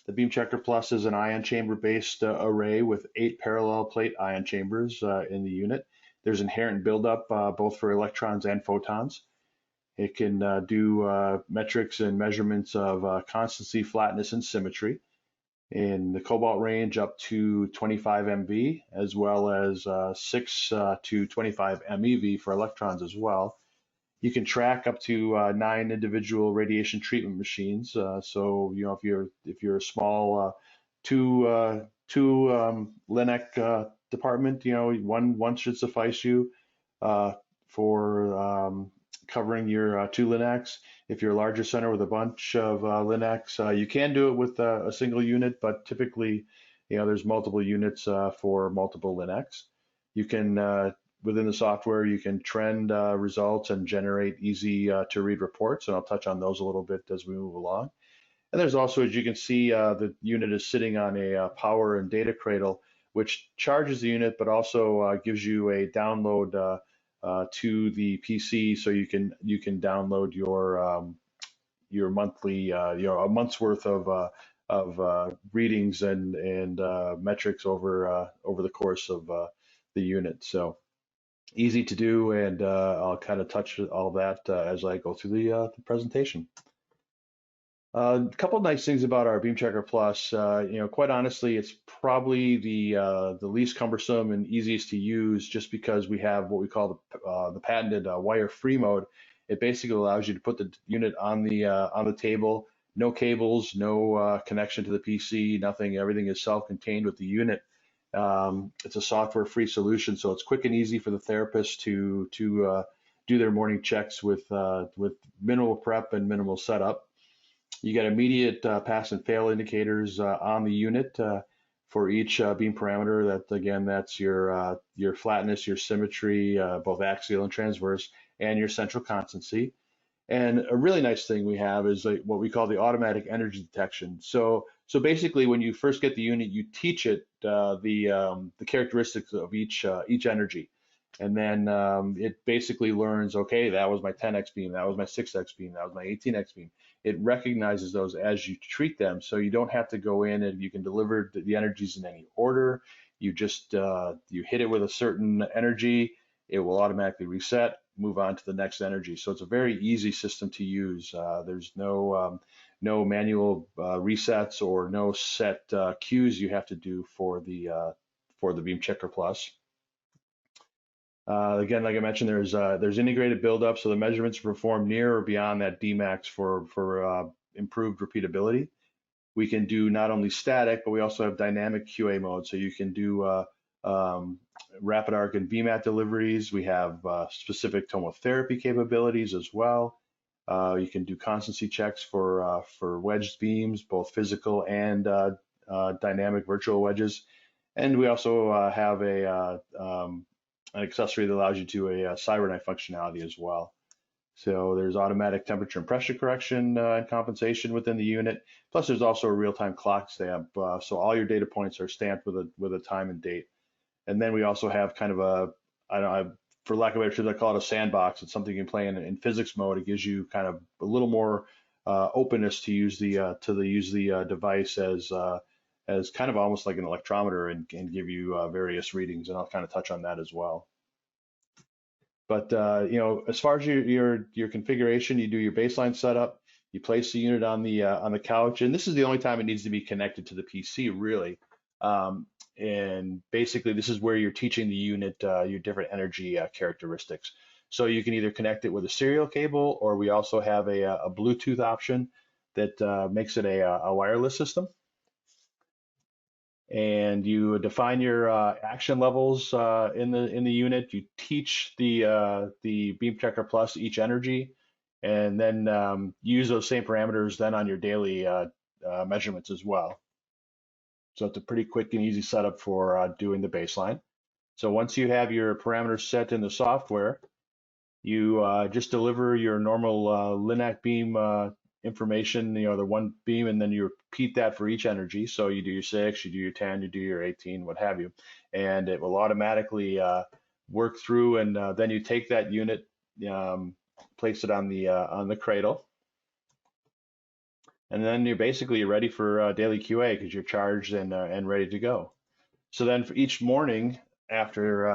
The BeamChecker Plus is an ion chamber-based array with 8 parallel plate ion chambers in the unit. There's inherent buildup both for electrons and photons. It can do metrics and measurements of constancy, flatness, and symmetry in the cobalt range up to 25 MV, as well as 6 to 25 MeV for electrons as well. You can track up to 9 individual radiation treatment machines. So you know, if you're a small two Linac department, you know, one should suffice you for covering your 2 Linacs. If you're a larger center with a bunch of Linacs, you can do it with a single unit, but typically, you know, there's multiple units for multiple Linacs. You can within the software, you can trend results and generate easy to read reports, and I'll touch on those a little bit as we move along. And there's also, as you can see, the unit is sitting on a power and data cradle, which charges the unit, but also gives you a download to the PC, so you can download your monthly, you know, a month's worth of readings and metrics over the course of the unit. So easy to do, and I'll kind of touch all that as I go through the presentation. A couple of nice things about our BeamChecker Plus. You know, quite honestly, it's probably the least cumbersome and easiest to use, just because we have what we call the patented wire-free mode. It basically allows you to put the unit on the table, no cables, no connection to the PC, nothing. Everything is self-contained with the unit. It's a software-free solution, so it's quick and easy for the therapist to do their morning checks with minimal prep and minimal setup. You get immediate pass and fail indicators on the unit for each beam parameter. That again, that's your flatness, your symmetry, both axial and transverse, and your central constancy. And a really nice thing we have is what we call the automatic energy detection. So basically, when you first get the unit, you teach it the characteristics of each energy, and then it basically learns, okay, that was my 10x beam, that was my 6x beam, that was my 18x beam. It recognizes those as you treat them, so you don't have to go in and you can deliver the energies in any order. You just you hit it with a certain energy, it will automatically reset, move on to the next energy. So it's a very easy system to use. There's no manual resets or no set cues you have to do for the BeamChecker Plus. Again, like I mentioned, there's integrated buildup, so the measurements are performed near or beyond that Dmax for improved repeatability. We can do not only static, but we also have dynamic QA mode, so you can do rapid arc and VMAT deliveries. We have specific tomotherapy capabilities as well. You can do constancy checks for wedged beams, both physical and dynamic virtual wedges. And we also have an accessory that allows you to do a CyberKnife functionality as well. So there's automatic temperature and pressure correction and compensation within the unit. Plus, there's also a real-time clock stamp, so all your data points are stamped with a time and date. And then we also have kind of for lack of a better term, I call it a sandbox. It's something you can play in physics mode. It gives you kind of a little more openness to use the device as kind of almost like an electrometer and give you various readings, and I'll kind of touch on that as well. But you know, as far as your configuration, you do your baseline setup, you place the unit on the couch, and this is the only time it needs to be connected to the PC, really. And basically, this is where you're teaching the unit your different energy characteristics. So you can either connect it with a serial cable, or we also have a Bluetooth option that makes it a wireless system. And you define your action levels in the unit. You teach the BeamChecker Plus each energy, and then use those same parameters then on your daily measurements as well. So it's a pretty quick and easy setup for doing the baseline. So once you have your parameters set in the software, you just deliver your normal Linac beam information, you know, the one beam, and then you repeat that for each energy. So you do your 6, you do your 10, you do your 18, what have you, and it will automatically work through. And then you take that unit, place it on the cradle, and then you're ready for daily QA because you're charged and ready to go. So then for each morning after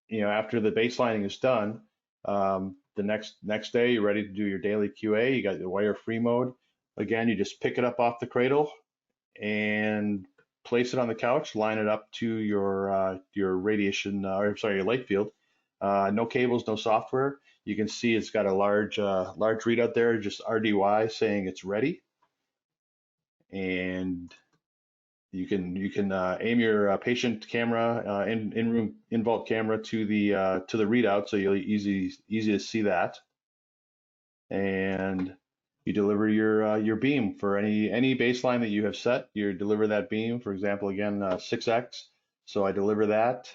after the baselining is done, the next day you're ready to do your daily QA. You got your wire free mode. Again, you just pick it up off the cradle and place it on the couch, line it up to your radiation, or sorry, your light field. No cables, no software. You can see it's got a large readout there, just RDY saying it's ready, and you can aim your patient camera, in-room in-vault camera to the readout, so you'll easy to see that, and you deliver your beam for any baseline that you have set. You deliver that beam, for example, again 6x. So I deliver that,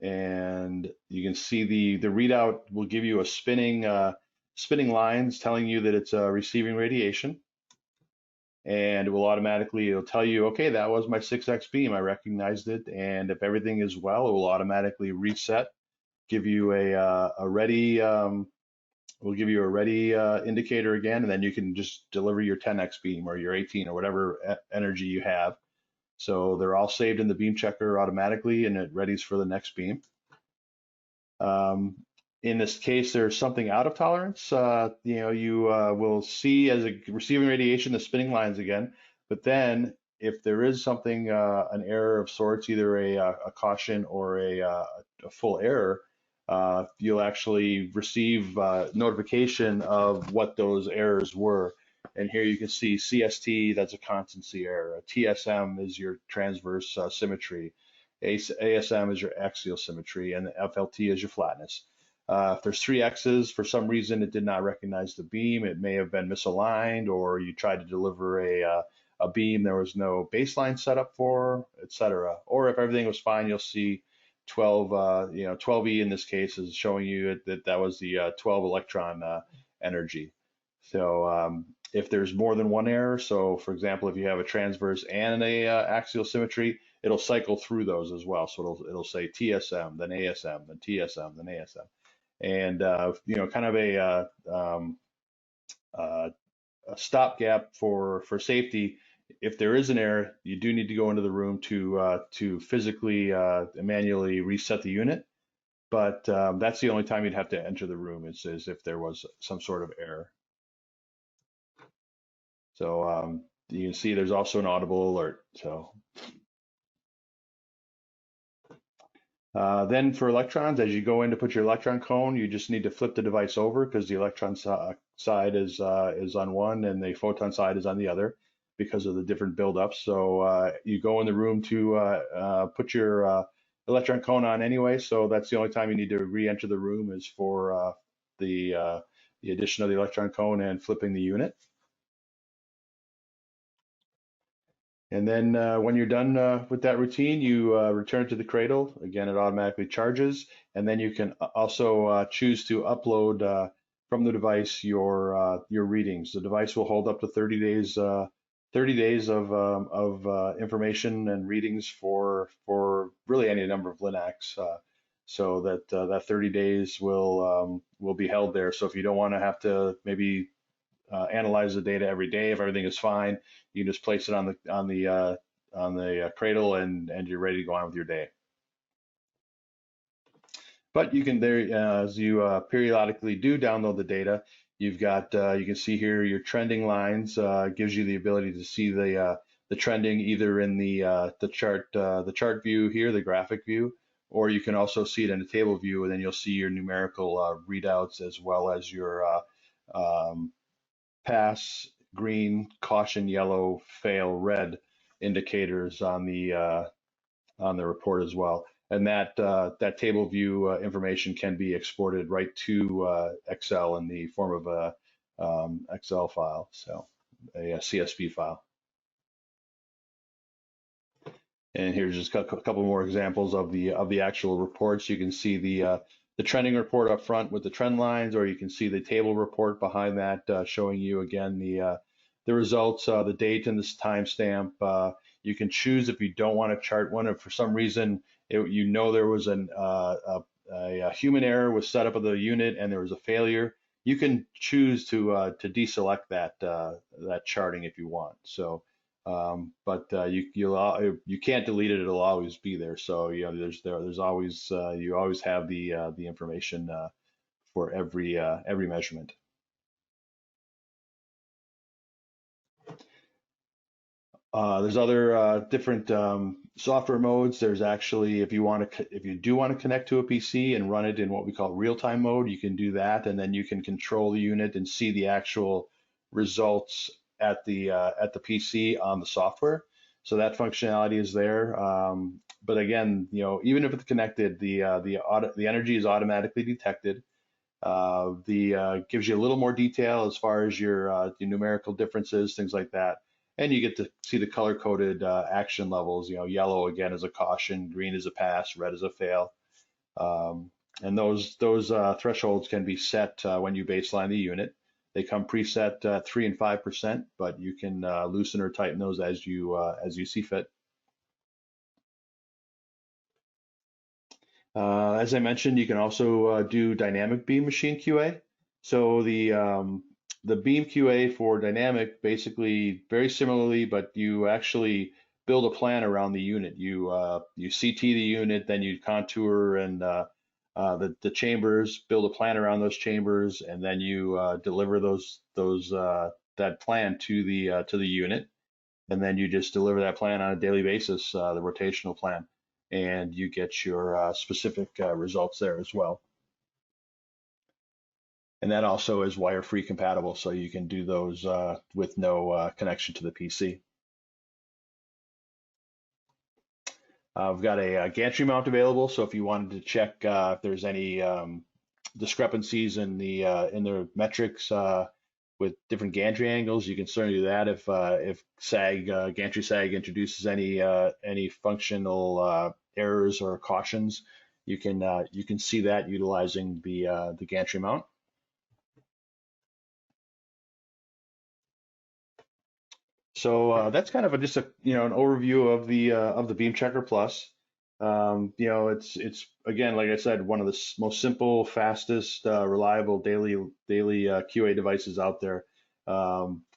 and you can see the readout will give you a spinning lines telling you that it's receiving radiation, and it'll tell you, okay, that was my 6x beam. I recognized it, and if everything is well, it will automatically reset, give you a ready will give you a ready indicator again, and then you can just deliver your 10x beam or your 18 or whatever energy you have. So they're all saved in the beam checker automatically, and it readies for the next beam. In this case, there's something out of tolerance. You will see as a receiving radiation the spinning lines again, but then if there is something, an error of sorts, either a caution or a full error, you'll actually receive notification of what those errors were. And here you can see CST, that's a constancy error. TSM is your transverse symmetry. ASM is your axial symmetry, and FLT is your flatness. If there's 3 X's, for some reason it did not recognize the beam, it may have been misaligned, or you tried to deliver a beam there was no baseline set up for, etc. Or if everything was fine, you'll see 12, 12E in this case is showing you that was the 12 electron energy. So if there's more than one error, so for example, if you have a transverse and a axial symmetry, it'll cycle through those as well. So it'll say TSM, then ASM, then TSM, then ASM, and kind of a stopgap for safety. If there is an error, you do need to go into the room to physically manually reset the unit. But that's the only time you'd have to enter the room is if there was some sort of error. So you can see there's also an audible alert. So then for electrons, as you go in to put your electron cone, you just need to flip the device over because the electron side is on one and the photon side is on the other because of the different buildups. So you go in the room to put your electron cone on anyway. So that's the only time you need to re-enter the room is for the addition of the electron cone and flipping the unit. And then when you're done with that routine, you return to the cradle. Again, it automatically charges. And then you can also choose to upload from the device your readings. The device will hold up to 30 days, 30 days of information and readings for really any number of Linacs. So that 30 days will be held there. So if you don't want to have to maybe analyze the data every day, if everything is fine, you can just place it on the cradle and you're ready to go on with your day. But you can as you periodically do download the data, you've got you can see here your trending lines. Gives you the ability to see the trending either in the chart view here, the graphic view, or you can also see it in a table view, and then you'll see your numerical readouts as well as your pass green, caution yellow, fail red indicators on the report as well. And that table view information can be exported right to Excel in the form of a Excel file, so a CSV file. And here's just a couple more examples of the actual reports. You can see the trending report up front with the trend lines, or you can see the table report behind that showing you again the results, the date and this timestamp. You can choose if you don't want to chart one, if for some reason there was a human error with setup of the unit and there was a failure. you can choose to deselect that charting if you want. So, but you can't delete it; it'll always be there. So there's always you always have the information for every measurement. There's other different software modes. There's actually, if you do want to connect to a PC and run it in what we call real-time mode, you can do that, and then you can control the unit and see the actual results at the PC on the software. So that functionality is there. But again, even if it's connected, the energy is automatically detected. The gives you a little more detail as far as your numerical differences, things like that, and you get to see the color coded action levels. Yellow again is a caution, green is a pass, red is a fail, and those thresholds can be set when you baseline the unit. They come preset 3 and 5%, but you can loosen or tighten those as you see fit. As I mentioned, you can also do dynamic beam machine QA. So the beam QA for dynamic, basically very similarly, but you actually build a plan around the unit. You CT the unit, then you contour and the chambers, build a plan around those chambers, and then you deliver those that plan to the unit, and then you just deliver that plan on a daily basis, the rotational plan, and you get your specific results there as well. And that also is wire-free compatible, so you can do those with no connection to the PC. We've got a gantry mount available, so if you wanted to check if there's any discrepancies in the metrics with different gantry angles, you can certainly do that. If gantry sag introduces any functional errors or cautions, you can see that utilizing the gantry mount. That's kind of just an overview of the BeamChecker Plus. It's again, like I said, one of the most simple, fastest, reliable daily QA devices out there.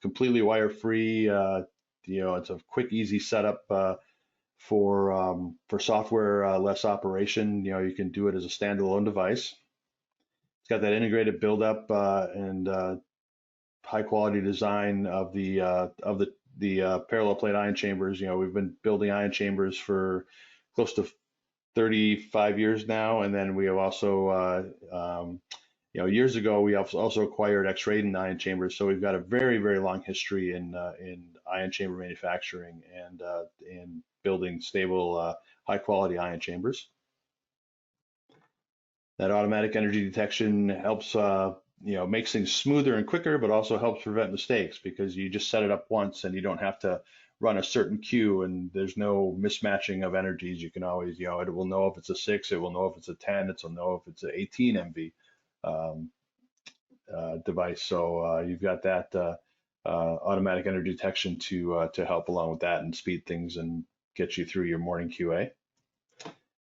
Completely wire free. It's a quick, easy setup for software less operation. You can do it as a standalone device. It's got that integrated buildup and high quality design of the parallel plate ion chambers. We've been building ion chambers for close to 35 years now, and then we have also, years ago we also acquired X-ray ion chambers. So we've got a very, very long history in ion chamber manufacturing and in building stable, high quality ion chambers. That automatic energy detection helps makes things smoother and quicker, but also helps prevent mistakes because you just set it up once and you don't have to run a certain queue and there's no mismatching of energies. You can always, it will know if it's a 6, it will know if it's a 10, it will know if it's an 18 MV device. So you've got that automatic energy detection to help along with that and speed things and get you through your morning QA.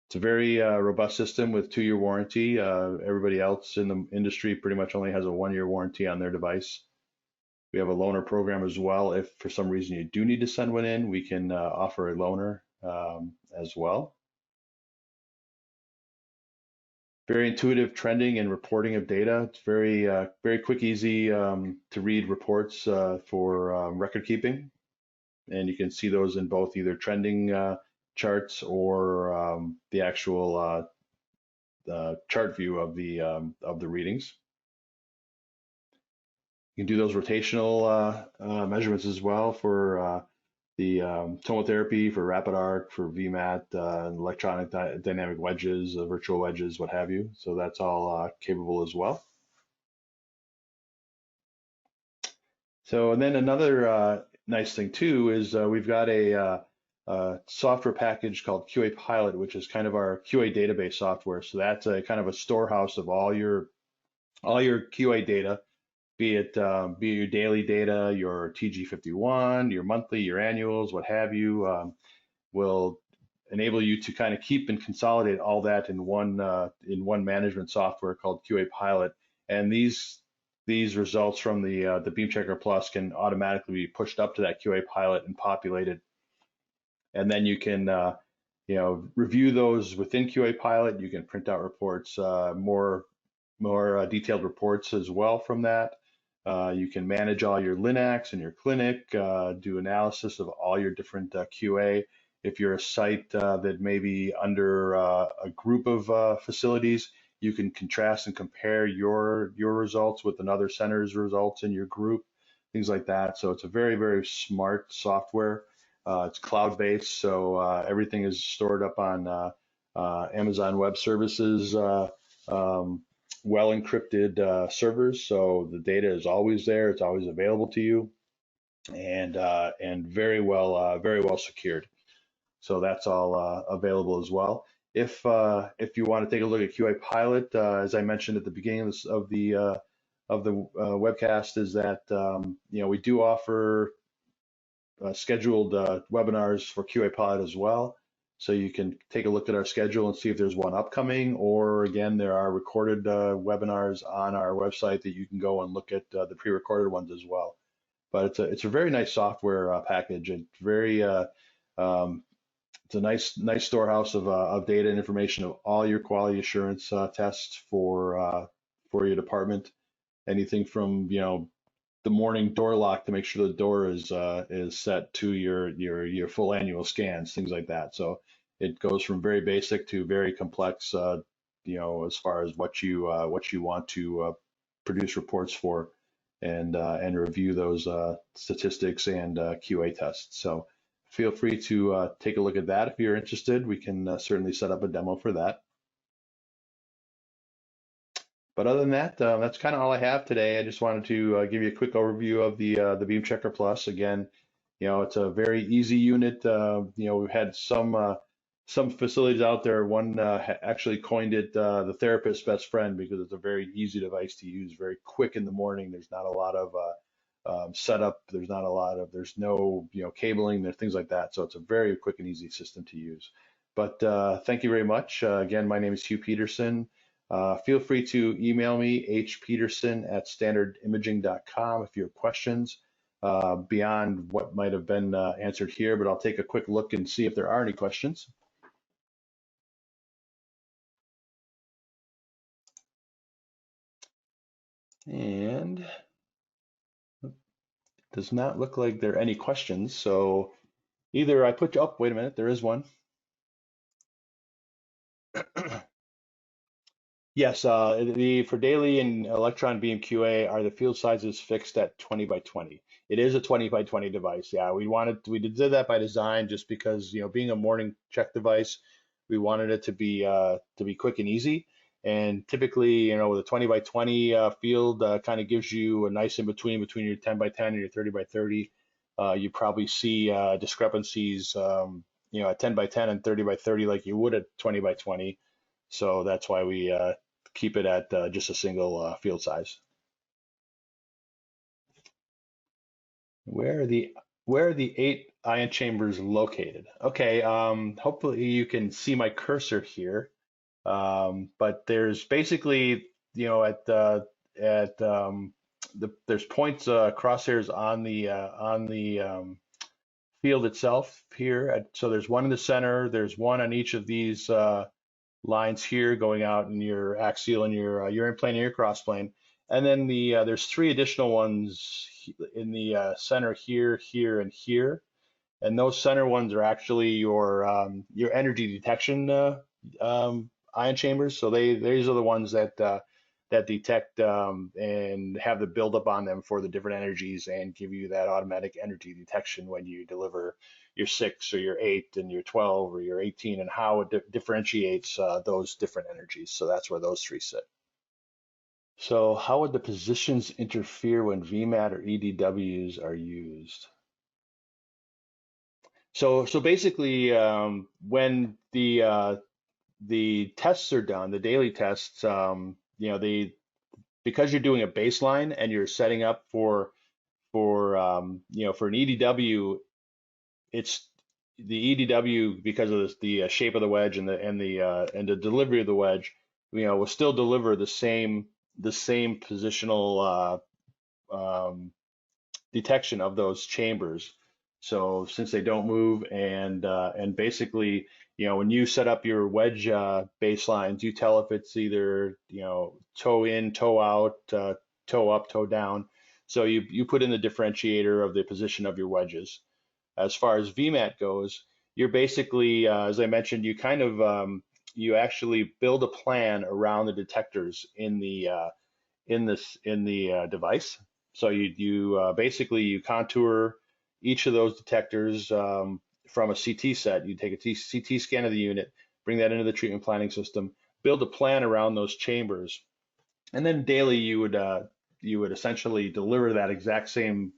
It's a very robust system with 2-year warranty. Everybody else in the industry pretty much only has a 1-year warranty on their device. We have a loaner program as well. If for some reason you do need to send one in, we can offer a loaner as well. Very intuitive trending and reporting of data. It's very quick, easy to read reports for record keeping. And you can see those in both either trending charts or the actual chart view of the readings. You can do those rotational measurements as well for the tomotherapy, for rapid arc, for VMAT, electronic dynamic wedges, virtual wedges, what have you. So that's all capable as well. So, and then another nice thing too is we've got a software package called QA Pilot, which is kind of our QA database software. So that's a kind of a storehouse of all your QA data, be it your daily data, your TG51, your monthly, your annuals, what have you. Will enable you to kind of keep and consolidate all that in one management software called QA Pilot. And these these results from the BeamChecker Plus can automatically be pushed up to that QA pilot and populated, and then you can review those within QA pilot. You can print out reports, more detailed reports as well from that. You can manage all your Linacs in your clinic, do analysis of all your different QA. If you're a site that may be under a group of facilities, you can contrast and compare your results with another center's results in your group, things like that. So it's a very, very smart software. It's cloud-based, so everything is stored up on Amazon Web Services, well encrypted servers. So the data is always there; it's always available to you, and very well secured. So that's all available as well. If you want to take a look at QA Pilot, as I mentioned at the beginning of the webcast, is that we do offer scheduled webinars for QA Pilot as well. So you can take a look at our schedule and see if there's one upcoming, or again, there are recorded webinars on our website that you can go and look at the pre-recorded ones as well. But it's a very nice software package. It's very it's a nice storehouse of data and information of all your quality assurance tests for your department. Anything from the morning door lock to make sure the door is set to your full annual scans, things like that. So it goes from very basic to very complex, as far as what you want to produce reports for, and review those statistics and QA tests. So feel free to take a look at that if you're interested. We can certainly set up a demo for that. But other than that, that's kind of all I have today. I just wanted to give you a quick overview of the BeamChecker Plus. Again, it's a very easy unit. We've had some facilities out there. One actually coined it the therapist's best friend because it's a very easy device to use, very quick in the morning. There's not a lot of setup. There's no cabling. There's things like that. So it's a very quick and easy system to use. But thank you very much. Again, my name is Hugh Peterson. Feel free to email me, hpeterson@standardimaging.com, if you have questions beyond what might have been answered here, but I'll take a quick look and see if there are any questions. And it does not look like there are any questions. So either I put you up, wait a minute, there is one. Yes, for daily and electron beam QA, are the field sizes fixed at 20 by 20? It is a 20 by 20 device. Yeah, we did that by design just because, being a morning check device, we wanted it to be quick and easy. And typically, with a 20 by 20 field kind of gives you a nice in between your 10 by 10 and your 30 by 30. You probably see discrepancies, at 10 by 10 and 30 by 30 like you would at 20 by 20. So that's why we keep it at just a single field size. Where are the 8 ion chambers located? Okay, hopefully you can see my cursor here. But there's basically, there's points, crosshairs on the field itself here. So there's one in the center. There's one on each of these lines here going out in your axial and your in plane and your cross plane. And then there's 3 additional ones in the center here, here, and here. And those center ones are actually your energy detection ion chambers. So these are the ones that detect and have the buildup on them for the different energies and give you that automatic energy detection when you deliver your 6 or your 8 and your 12 or your 18, and how it differentiates those different energies. So that's where those 3 sit. So how would the positions interfere when VMAT or EDWs are used? So basically, when the tests are done, the daily tests, because you're doing a baseline and you're setting up for an EDW, it's the EDW, because of the shape of the wedge and the delivery of the wedge, will still deliver the same the same positional detection of those chambers. So since they don't move, and basically, when you set up your wedge baselines, you tell if it's either toe in, toe out, toe up, toe down. So you put in the differentiator of the position of your wedges. As far as VMAT goes, you're basically, as I mentioned, you kind of you actually build a plan around the detectors in the device. So you basically you contour each of those detectors from a CT set. You take a CT scan of the unit, bring that into the treatment planning system, build a plan around those chambers, and then daily you would essentially deliver that exact same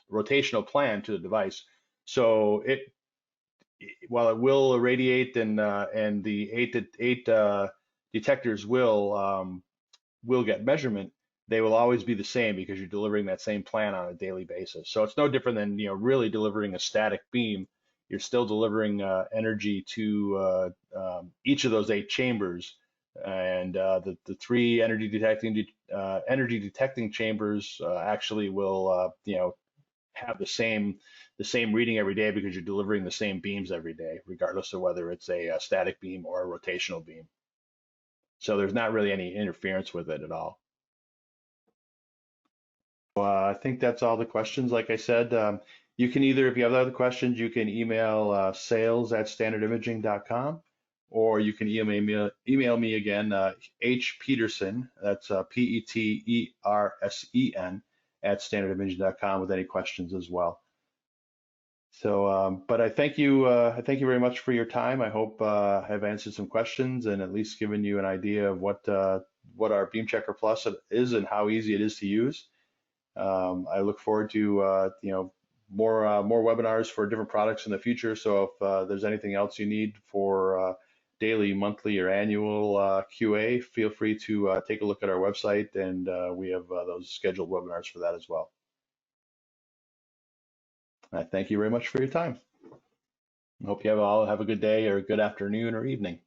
rotational plan to the device. So while it will irradiate and the eight detectors will get measurement, they will always be the same because you're delivering that same plan on a daily basis. So it's no different than really delivering a static beam. You're still delivering energy to each of those eight chambers, and the three energy detecting chambers actually will have the same reading every day because you're delivering the same beams every day, regardless of whether it's a static beam or a rotational beam. So there's not really any interference with it at all. I think that's all the questions. Like I said, you can either, if you have other questions, you can email sales@standardimaging.com, or you can email me again, H. Peterson, that's Petersen, @standardimaging.com with any questions as well. So, but I thank you very much for your time. I hope I've answered some questions and at least given you an idea of what our BeamChecker Plus is and how easy it is to use. I look forward to more webinars for different products in the future. So if there's anything else you need for daily, monthly, or annual QA, feel free to take a look at our website, and we have those scheduled webinars for that as well. I thank you very much for your time. I hope you all have a good day or a good afternoon or evening.